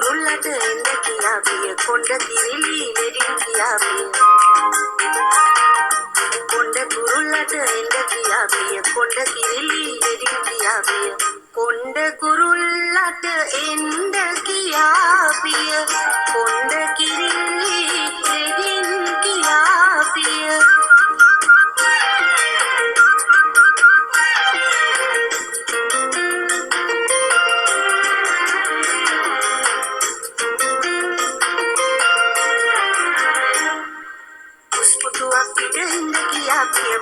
කුරුල්ලට එන්න කියාවිය කොණ්ඩ කිරිලි ලෙඩින් කියාවිය කොණ්ඩ කුරුල්ලට එන්න කියාවිය කොණ්ඩ කිරිලි ලෙඩින් කියාවිය කොණ්ඩ කුරුල්ලට එන්න කියාවිය කොණ්ඩ කිරිලි ලෙඩින් කියාවිය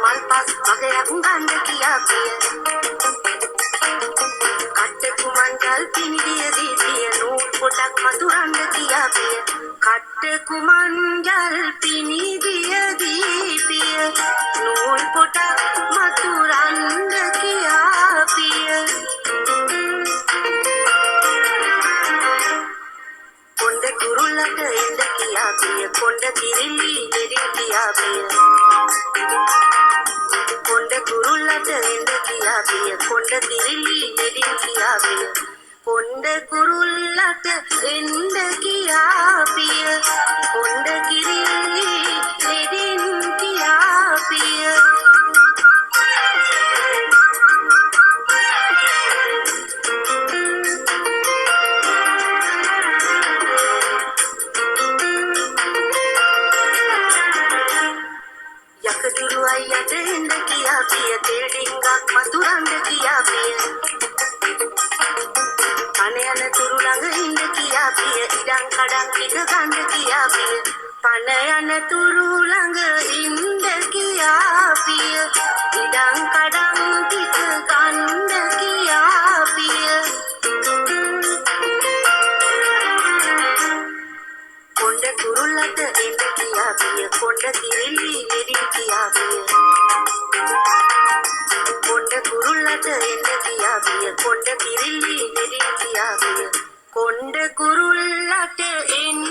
malpas magaya unganda kiyapiya katte kumangal pinidiya dipiya nool potak maduranda kiyapiya katte kumangal pinidiya dipiya nool potak maduranda kiyapiya konda kurullata enda kiyapiya konda kirilli ledi kiyapiya කොණ්ඩ කුරුල්ලට එන්න කියාවිය කොණ්ඩ කිරිලි ලෙඩින් කියාවිය කොණ්ඩ කුරුල්ලට එන්න කියාවිය කොණ්ඩ කිරිලි ලෙඩින් කියාවිය යකදුරු අයියට එන්න කියාවිය තෙල්ඩිංගක් මතුරන්න කියාවිය පණ යන තුරු ළඟ ඉන්න කියාවිය ඉඩම් කඩම් ටික ගන්න කියාවිය පණ යන තුරු ළඟ ඉන්න කියාවිය ඉඩම් කඩම් ටික ගන්න කියාවිය කොණ්ඩ කුරුල්ලට එන්න කියාවිය කොණ්ඩ කිරිලි ලෙඩින් කියාවිය කොණ්ඩ කුරුල්ලට එන්න කියාවිය කොණ්ඩ කිරිලි ලෙඩින් කියාවිය කොණ්ඩ කුරුල්ලට එන්න